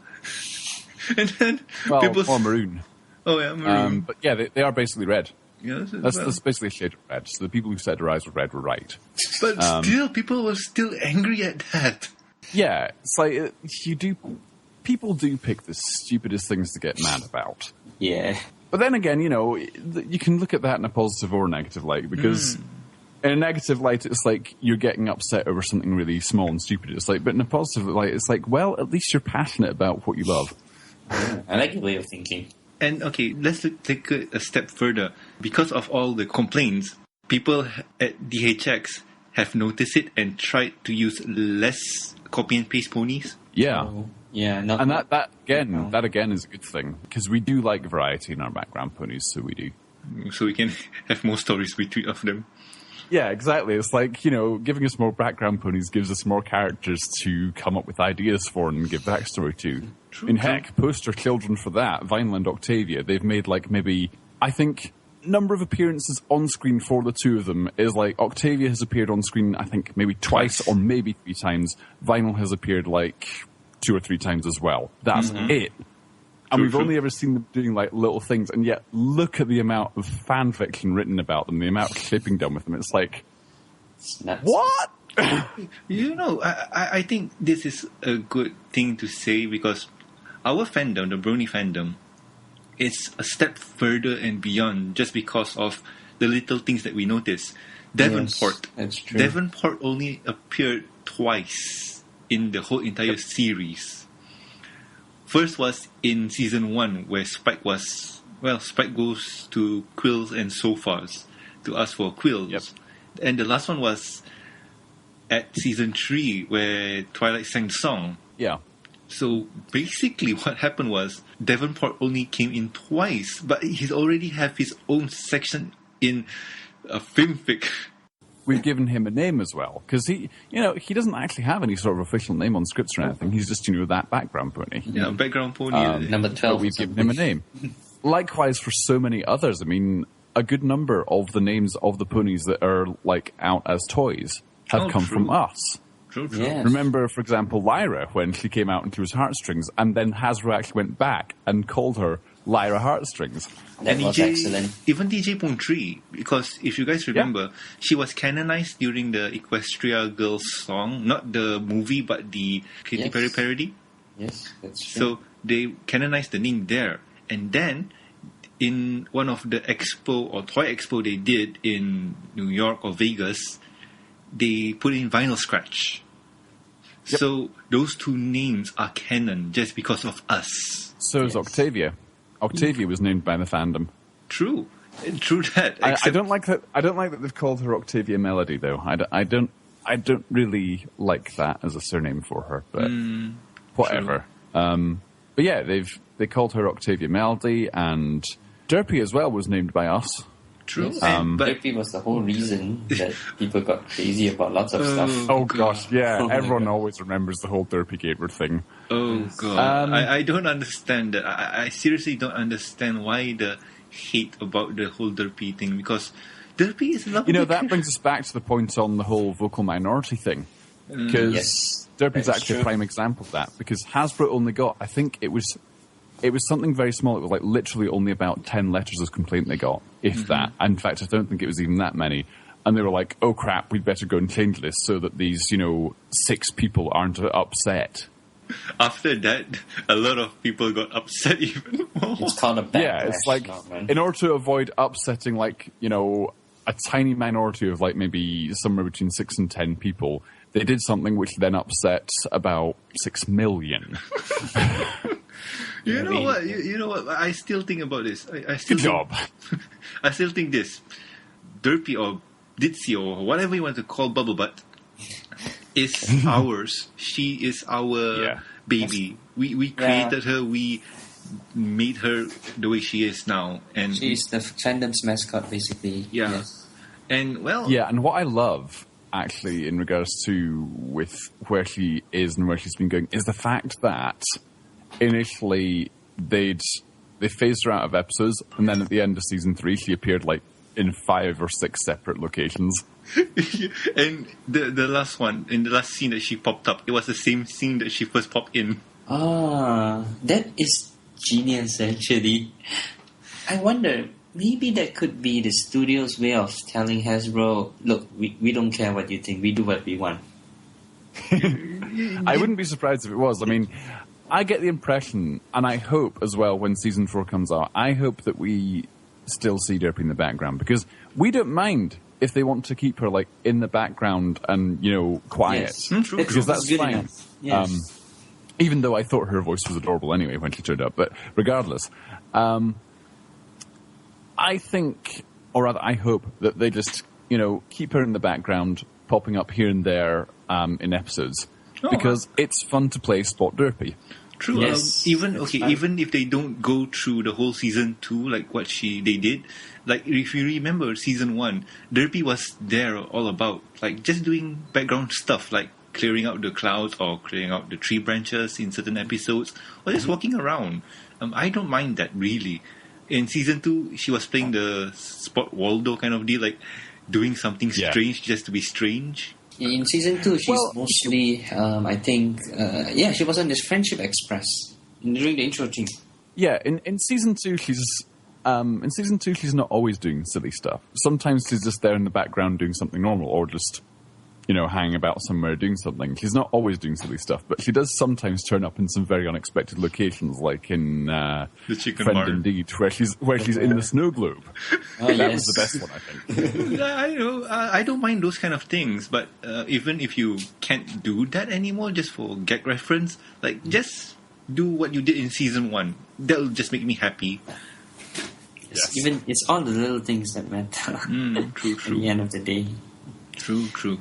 And then people... Or maroon. Oh, yeah, maroon. But yeah, they are basically red. Yeah, that's basically a shade of red. So the people who said her eyes were red were right. But still, people were still angry at that. Yeah, it's like, people do pick the stupidest things to get mad about. Yeah. But then again, you can look at that in a positive or a negative light, because... In a negative light, it's like you're getting upset over something really small and stupid. It's like, but in a positive light, it's like, well, at least you're passionate about what you love. I like your way of thinking. And okay, let's take a step further. Because of all the complaints, people at DHX have noticed it and tried to use less copy and paste ponies. Yeah. Yeah. That again is a good thing, because we do like variety in our background ponies, so we do. So we can have more stories between of them. Yeah, exactly. It's like, giving us more background ponies gives us more characters to come up with ideas for and give backstory to. True. Heck, poster children for that, Vinyl and Octavia, they've made maybe, I think, number of appearances on screen for the two of them is like, Octavia has appeared on screen, I think, maybe twice or maybe 3 times. Vinyl has appeared 2 or 3 times as well. That's it. And we've only ever seen them doing little things, and yet look at the amount of fan fiction written about them, the amount of clipping done with them. It's like, what? I think this is a good thing to say, because our fandom, the Brony fandom, is a step further and beyond just because of the little things that we notice. Davenport. Yes, that's true. Davenport only appeared twice in the whole entire series. First was in season 1, where Spike goes to Quills and Sofas to ask for quills. Yep. And the last one was at season 3 where Twilight sang the song. Yeah. So basically what happened was Davenport only came in twice, but he's already have his own section in a filmfic. We've given him a name as well, because he doesn't actually have any sort of official name on scripts or anything. He's just, that background pony. Yeah, background pony. Number 12. But we've given him a name. Likewise for so many others. I mean, a good number of the names of the ponies that are, out as toys have come from us. True. Yes. Remember, for example, Lyra, when she came out and she was Heartstrings, and then Hasbro actually went back and called her Lyra Heartstrings. That was excellent. Even DJ Pontry, because if you guys remember, she was canonized during the Equestria Girls song, not the movie, but the Katy Perry parody. Yes, that's true. So they canonized the name there. And then, in one of the expo or toy expo they did in New York or Vegas, they put in Vinyl Scratch. Yep. So those two names are canon just because of us. So is Octavia. Octavia was named by the fandom. True that. I don't like that. I don't like that they've called her Octavia Melody, though. I don't really like that as a surname for her. But whatever. But yeah, they called her Octavia Melody, and Derpy as well was named by us. True. Yes. But Derpy was the whole reason that people got crazy about lots of stuff. Oh gosh, yeah. Everyone always remembers the whole Derpy Gateward thing. Oh god. I don't understand that. I seriously don't understand why the hate about the whole Derpy thing, because Derpy is lovely. That brings us back to the point on the whole vocal minority thing. Because Derpy's actually a prime example of that, because Hasbro only got, I think it was something very small. It was literally only about 10 letters of complaint they got, if that. In fact, I don't think it was even that many. And they were like, oh crap, we'd better go and change this so that these, 6 people aren't upset. After that, a lot of people got upset even more. It's called a backlash. Yeah, it's like, in order to avoid upsetting, a tiny minority of, maybe somewhere between 6 and 10 people, they did something which then upset about 6 million. You know what? You know what? I still think about this. I still Good job. I still think this. Derpy or Ditzy or whatever you want to call Bubble Butt is ours. She is our baby. We created her. We made her the way she is now. And she's the fandom's mascot, basically. Yeah. Yes. And and what I love, actually, in regards to with where she is and where she's been going, is the fact that initially they phased her out of episodes, and then at the end of season 3 she appeared in 5 or 6 separate locations. And the last one, in the last scene that she popped up, it was the same scene that she first popped in. That is genius, actually. I wonder, maybe that could be the studio's way of telling Hasbro, look, we don't care what you think, we do what we want. I wouldn't be surprised if it was. I mean, I get the impression, and I hope as well when season 4 comes out, I hope that we still see Derpy in the background, because we don't mind if they want to keep her in the background and quiet. Yes. True. Because that's fine. Yes. Even though I thought her voice was adorable anyway when she turned up, but regardless, I think, or rather I hope, that they just keep her in the background, popping up here and there in episodes, because it's fun to play Spot Derpy. True. Yes. Even if they don't go through the whole season 2 like what they did, if you remember season 1, Derpy was there all about just doing background stuff, clearing out the clouds or clearing out the tree branches in certain episodes, or just walking around. I don't mind that, really. In season 2, she was playing the Spot Waldo kind of deal, doing something strange just to be strange. In season 2, she's mostly, I think, she was on this Friendship Express during the intro thing. Yeah, in season 2, she's not always doing silly stuff. Sometimes she's just there in the background doing something normal, or just hanging about somewhere doing something. She's not always doing silly stuff, but she does sometimes turn up in some very unexpected locations, like in the Chicken Friend Barn. Indeed, where she's in the snow globe. That was the best one, I think. I know. I don't mind those kind of things, but even if you can't do that anymore, just for gag reference, just do what you did in season 1. That'll just make me happy. Yes. Even it's all the little things that matter. True. At the end of the day. True.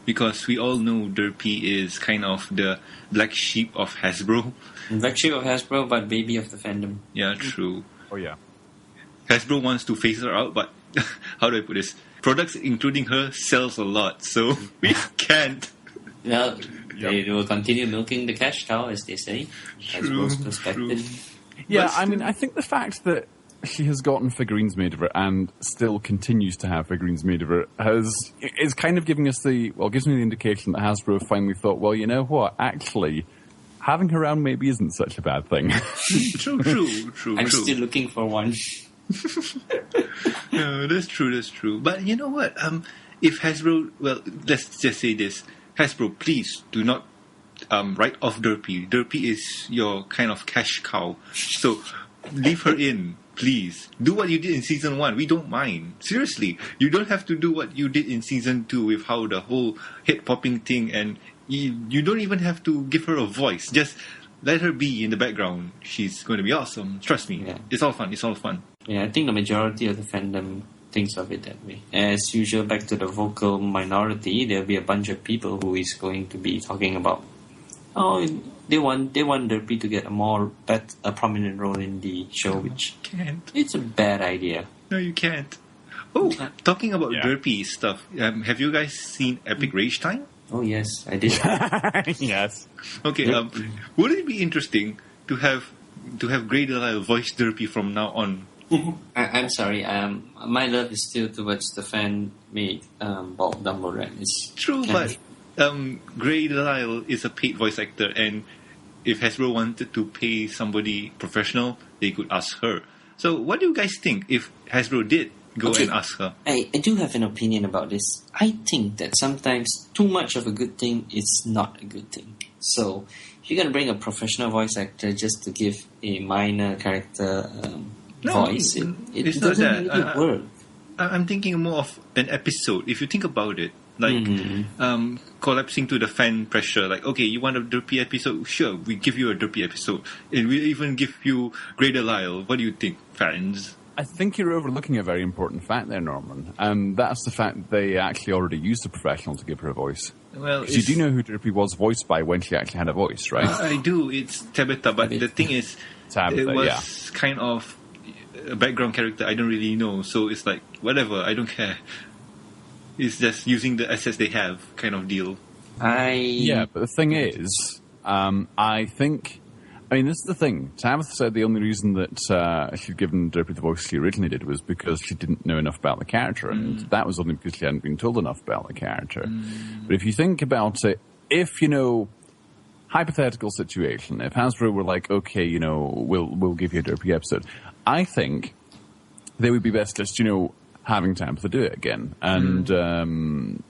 Because we all know Derpy is kind of the black sheep of Hasbro. Black sheep of Hasbro, but baby of the fandom. Yeah, true. Oh, yeah. Hasbro wants to phase her out, but how do I put this? Products including her sells a lot, so we can't. Well, they will continue milking the cash cow, as they say. Hasbro's perspective. Yeah, But I mean, I think the fact that she has gotten figurines made of her and still continues to have figurines made of her is kind of giving us gives me the indication that Hasbro finally thought, well, you know what, actually, having her around maybe isn't such a bad thing. True. I'm still looking for one. No, that's true. But you know what? If Hasbro, well, let's just say this. Hasbro, please do not write off Derpy. Derpy is your kind of cash cow. So leave her in, please. Do what you did in season 1. We don't mind. Seriously, you don't have to do what you did in season 2 with how the whole head popping thing, and you don't even have to give her a voice. Just let her be in the background. She's going to be awesome. Trust me. Yeah. It's all fun. Yeah, I think the majority of the fandom thinks of it that way. As usual, back to the vocal minority, there'll be a bunch of people who is going to be talking about, they want Derpy to get a prominent role in the show, which it's a bad idea. No, you can't. Oh, talking about Derpy stuff, have you guys seen Epic Rage Time? Oh yes, I did. Yes. Okay. Would it be interesting to have Grey Delisle voice Derpy from now on? I'm sorry. My love is still towards the fan-made Bob Dumbledore. It's true, but Grey Delisle is a paid voice actor, and if Hasbro wanted to pay somebody professional, they could ask her. So, what do you guys think if Hasbro did go and ask her? I do have an opinion about this. I think that sometimes too much of a good thing is not a good thing. So, if you're going to bring a professional voice actor just to give a minor character voice, it doesn't really work. I'm thinking more of an episode. If you think about it, like collapsing to the fan pressure, like, okay, you want a Derpy episode? Sure, we give you a Derpy episode. And we even give you Grey Delisle. What do you think, fans? I think you're overlooking a very important fact there, Norman. And that's the fact that they actually already used a professional to give her a voice. Well, you do know who Derpy was voiced by when she actually had a voice, right? I do. It's Tabitha, but the thing is, it was kind of a background character I don't really know, so it's like, whatever, I don't care. It's just using the assets they have kind of deal. Yeah, but the thing is, this is the thing. Tabitha said the only reason that she'd given Derpy the voice she originally did was because she didn't know enough about the character, and that was only because she hadn't been told enough about the character. But if you think about it, if, hypothetical situation, if Hasbro were like, okay, we'll give you a Derpy episode, I think they would be best just, having Tabitha do it again and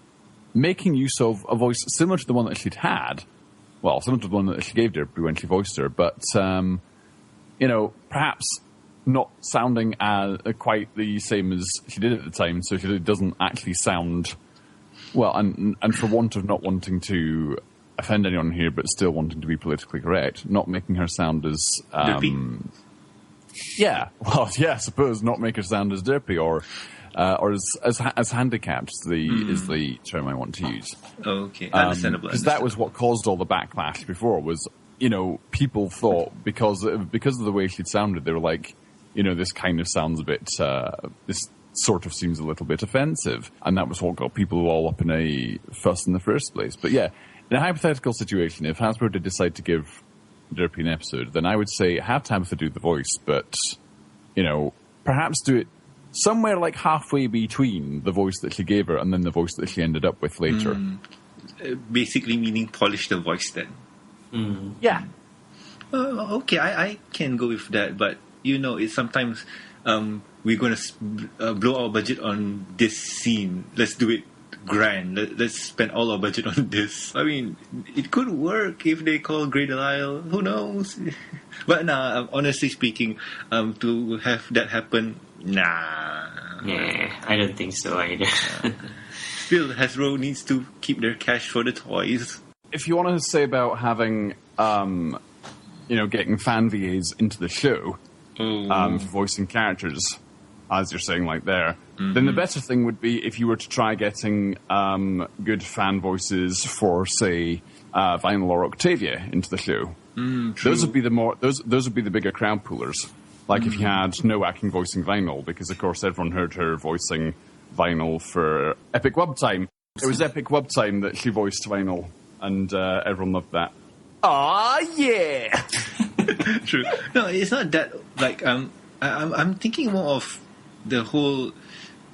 making use of a voice similar to the one that she'd had. Well, similar to the one that she gave Derpy when she voiced her, but, perhaps not sounding quite the same as she did at the time, so she doesn't actually sound, well, and for want of not wanting to offend anyone here, but still wanting to be politically correct, not making her sound as... I suppose not make her sound as Derpy or as handicapped is the term I want to use. Okay, understandable. Because that was what caused all the backlash before. Was people thought because of the way she'd sounded, they were like, this kind of sounds a bit. This sort of seems a little bit offensive, and that was what got people all up in a fuss in the first place. But yeah, in a hypothetical situation, if Hasbro did decide to give Derpy an episode, then I would say have Tabitha do the voice, but perhaps do it somewhere like halfway between the voice that she gave her and then the voice that she ended up with later. Basically meaning polish the voice then. Yeah. Okay, I can go with that, but it's sometimes we're going to blow our budget on this scene. Let's do it grand. Let's spend all our budget on this. I mean, it could work if they call Grey Delisle. Who knows? But honestly speaking, to have that happen, nah. Yeah, I don't think so either. Still, Hasbro needs to keep their cash for the toys. If you want to say about having, getting fan VAs into the show for voicing characters, as you're saying like there, then the better thing would be if you were to try getting good fan voices for, say, Vinyl or Octavia into the show. Those would be those would be the bigger crowd pullers. Like if you had no acting voicing Vinyl, because of course everyone heard her voicing Vinyl for Epic Wub Time. It was Epic Wub Time that she voiced Vinyl, and everyone loved that. Ah, yeah. True. No, it's not that. Like, I'm thinking more of the whole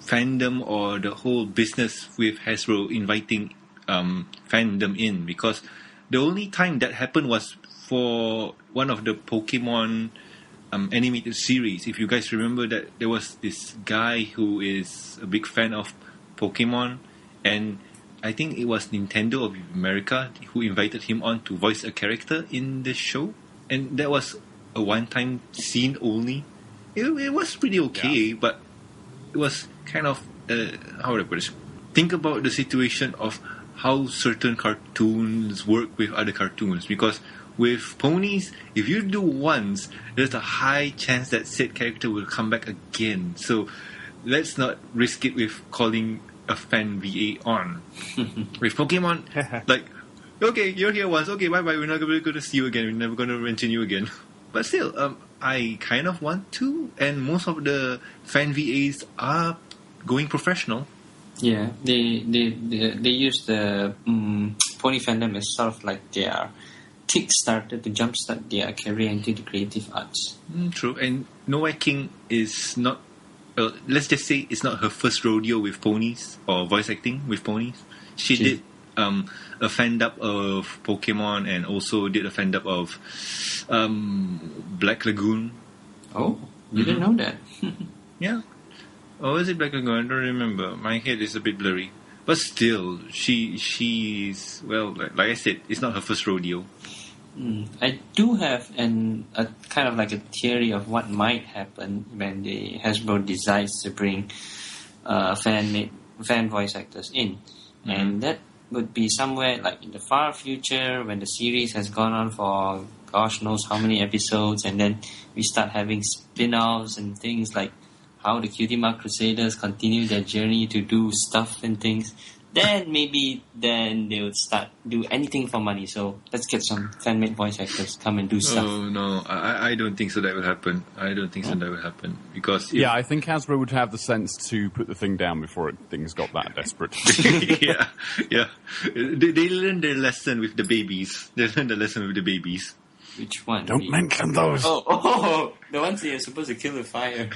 fandom or the whole business with Hasbro inviting fandom in, because the only time that happened was for one of the Pokemon animated series. If you guys remember that there was this guy who is a big fan of Pokemon, and I think it was Nintendo of America who invited him on to voice a character in the show, and that was a one-time scene only. It was pretty okay, but it was kind of how would I put it? Think about the situation of how certain cartoons work with other cartoons, because with Ponies, if you do once, there's a high chance that said character will come back again. So let's not risk it with calling a fan VA on. With Pokemon, like, okay, you're here once, okay, bye-bye, we're not going to see you again, we're never going to mention you again. But still, I kind of want to, and most of the fan VAs are going professional. Yeah, they use the Pony fandom as sort of like their kickstarter to jumpstart their career into the creative arts. True, and Noah King is not, let's just say it's not her first rodeo with Ponies, or voice acting with Ponies. She did a fan-dub of Pokemon, and also did a fan-dub of Black Lagoon. Oh, you didn't know that? Yeah. Or is it Black Lagoon? I don't remember. My head is a bit blurry. But still, she's, well, like I said, it's not her first rodeo. I do have a kind of like a theory of what might happen when the Hasbro decides to bring fan voice actors in. And that would be somewhere like in the far future, when the series has gone on for gosh knows how many episodes, and then we start having spin-offs and things like how the Cutie Mark Crusaders continue their journey to do stuff and things. Then maybe then they would start do anything for money. So let's get some fan-made voice actors come and do stuff. Oh no, I don't think so that will happen. I don't think so that will happen, because I think Hasbro would have the sense to put the thing down before things got that desperate. yeah. They learned their lesson with the babies. They learned the lesson with the babies. Which one? Don't mention those. Oh, the ones that you're supposed to kill with fire.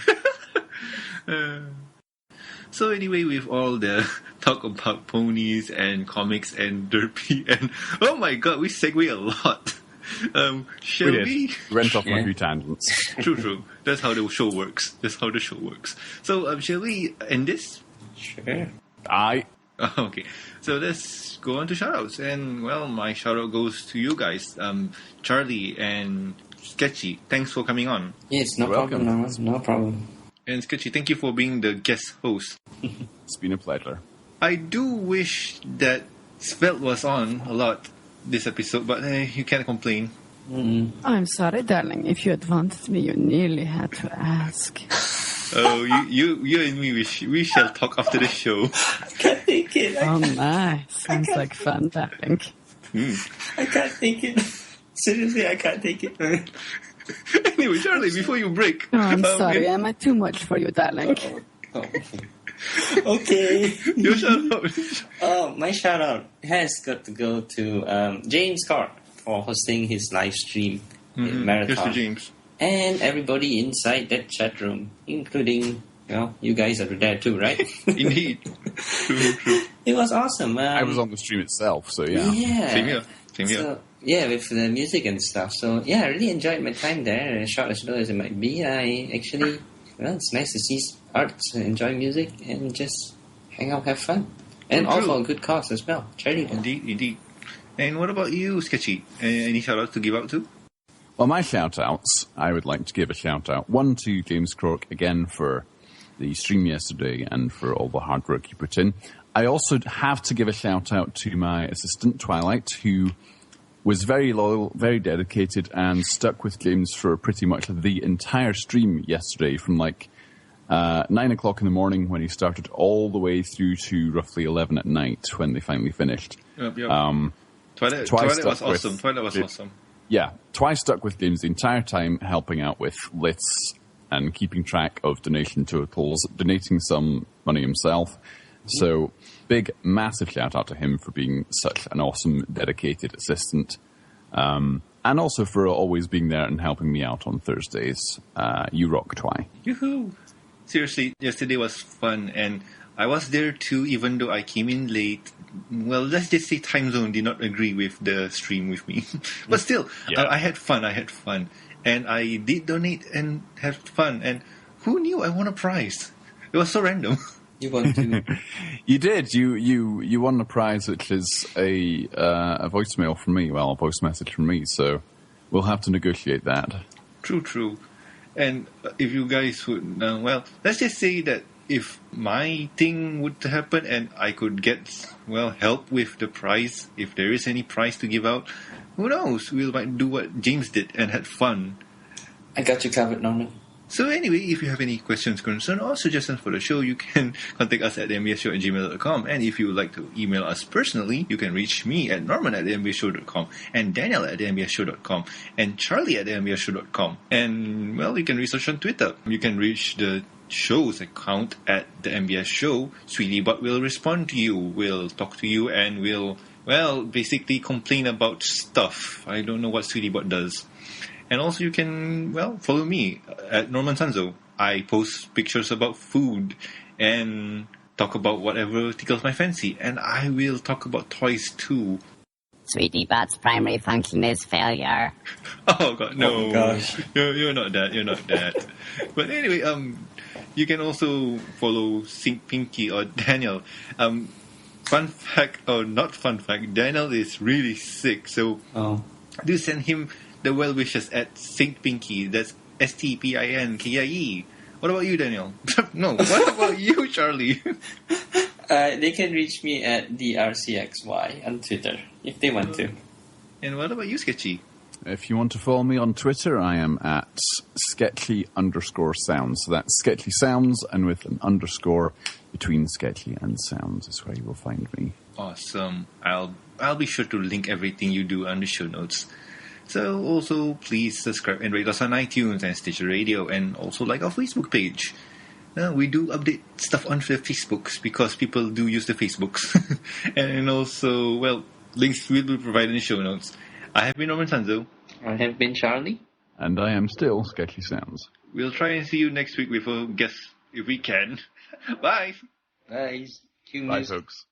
So anyway, with all the talk about Ponies and comics and Derpy and oh my god, we segue a lot. Shall we? Went off on a few tangents. True. That's how the show works. So shall we end this? Sure. Aye. Okay. So let's go on to shoutouts. And well, my shoutout goes to you guys, Charlie and Sketchy. Thanks for coming on. Yes, no problem, Norman. No problem. And Sketchy, thank you for being the guest host. It's been a pleasure. I do wish that Spelt was on a lot this episode, but you can't complain. I'm sorry, darling. If you had wanted me, you nearly had to ask. Oh, you and me, we shall talk after the show. I can't take it. Oh my, sounds like fun, darling. I can't take it. Seriously, I can't take it. Anyway, Charlie, before you break... Oh, I'm sorry. Am I too much for you, darling? Okay. Your shout-out. Oh, my shout-out has got to go to James Scott for hosting his live stream marathon. Mr. James. And everybody inside that chat room, including, you guys are there too, right? Indeed. True. It was awesome. I was on the stream itself, so yeah. Same here. So, yeah, with the music and stuff. So, yeah, I really enjoyed my time there. As short as it might be, I actually, it's nice to see arts, enjoy music, and just hang out, have fun. And all for a good cause as well. Charity. Indeed. And what about you, Sketchy? Any shout-outs to give out to? Well, my shout-outs, I would like to give a shout-out. One to James Crook, again, for the stream yesterday and for all the hard work you put in. I also have to give a shout-out to my assistant, Twilight, who was very loyal, very dedicated, and stuck with James for pretty much the entire stream yesterday, from 9 o'clock in the morning when he started, all the way through to roughly 11 at night when they finally finished. Yep. Twice Twilight was stuck awesome. with- Twilight was awesome. Yeah, twice stuck with James the entire time, helping out with lists and keeping track of donation totals, donating some money himself. So, big, massive shout out to him for being such an awesome, dedicated assistant. And also for always being there and helping me out on Thursdays. You rock, Twi. Yoo-hoo! Seriously, yesterday was fun, and I was there too, even though I came in late. Well, let's just say time zone did not agree with the stream with me. But still, Yeah. I had fun. And I did donate and have fun. And who knew I won a prize? It was so random. You want to? You did. You won the prize, which is a voicemail from me. Well, a voice message from me. So we'll have to negotiate that. True. And if you guys would, well, let's just say that if my thing would happen and I could get, well, help with the prize, if there is any prize to give out, who knows? We might do what James did and had fun. I got you covered, Norman. So anyway, if you have any questions, concerns, or suggestions for the show, you can contact us at mbsshow@gmail.com. And if you would like to email us personally, you can reach me at norman@mbsshow.com, and Daniel at mbsshow.com, and Charlie at mbsshow.com. And, well, you can reach us on Twitter. You can reach the show's account at the MBS Show. Sweetie Bot will respond to you, will talk to you, and will, well, basically complain about stuff. I don't know what Sweetie Bot does. And also you can, well, follow me at Norman Sanzo. I post pictures about food and talk about whatever tickles my fancy. And I will talk about toys too. Sweetie Bot's primary function is failure. Oh God, no. Oh, gosh. You're not that. But anyway, you can also follow Sink Pinky or Daniel. Fun fact, or not fun fact, Daniel is really sick. So do send him the well wishes at Saint Pinky. That's STPINKIE. What about you, Daniel? No. What about you, Charlie? They can reach me at DRCXY on Twitter if they want to. And what about you, Sketchy? If you want to follow me on Twitter, I am at Sketchy_Sounds. So that's Sketchy Sounds, and with an underscore between Sketchy and Sounds is where you will find me. Awesome. I'll be sure to link everything you do on the show notes. So also please subscribe and rate us on iTunes and Stitcher Radio, and also like our Facebook page. We do update stuff on the Facebooks because people do use the Facebooks. And also, well, links will be provided in the show notes. I have been Norman Sanzo. I have been Charlie. And I am still Sketchy Sounds. We'll try and see you next week with a guest if we can. Bye! Bye. Cue Bye, music. folks.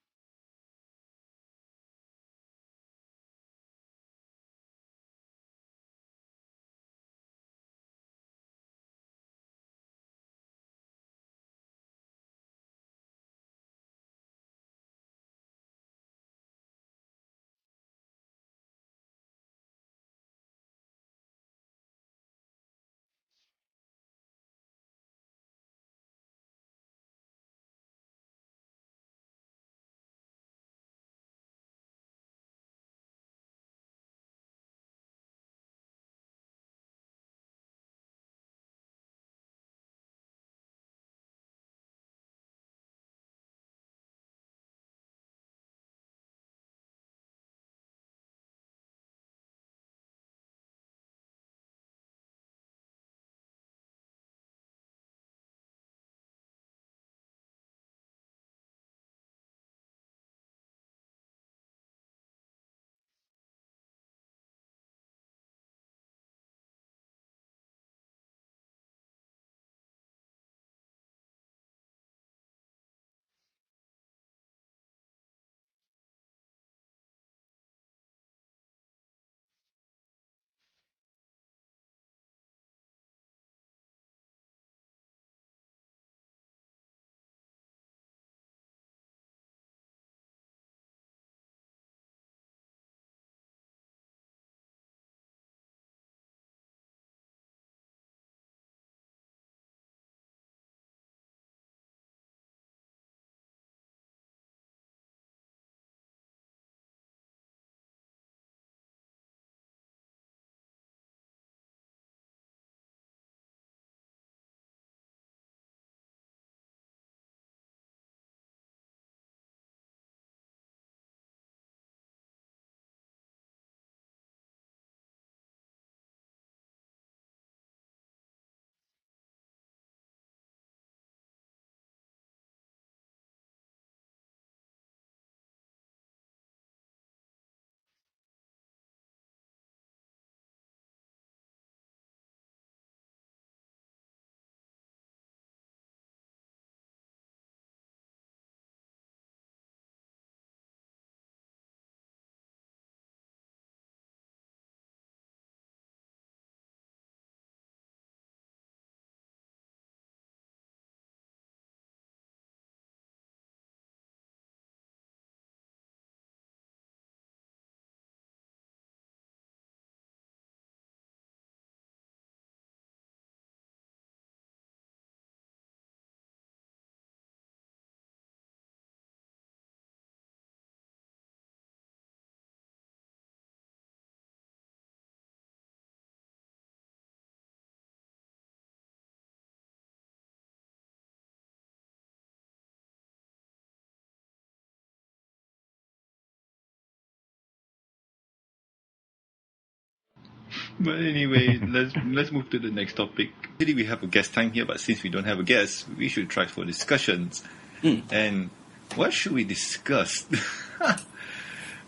But anyway, let's move to the next topic. Usually we have a guest time here, but since we don't have a guest, we should try for discussions. And what should we discuss?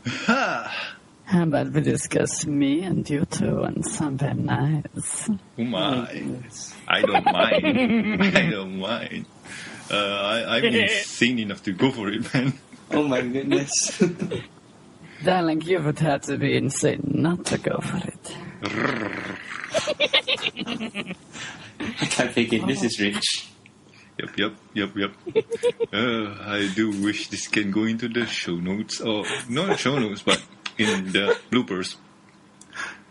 How about we discuss me and you two and something nice? Oh my. I don't mind. I don't mind. I've been sane enough to go for it, man. Oh my goodness. Darling, you would have to be insane not to go for it. I can't take it. This is rich. Yep. I do wish this can go into the show notes. Or not show notes, but in the bloopers.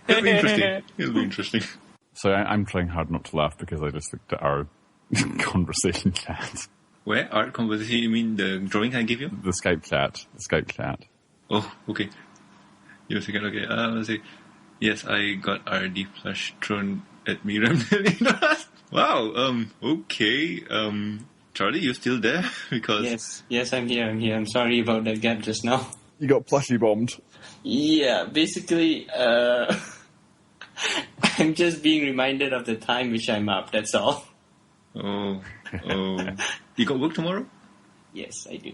It'll be interesting. So I'm trying hard not to laugh because I just looked at our conversation chat. Where? Art conversation? You mean the drawing I gave you? The Skype chat. Oh, okay. Give a second, okay. Let's see. Yes, I got RD flash thrown at me randomly. Wow, okay. Charlie, you still there? Because Yes, I'm here. I'm sorry about that gap just now. You got plushie bombed. Yeah, basically, I'm just being reminded of the time which I'm up, that's all. Oh. You got work tomorrow? Yes, I do.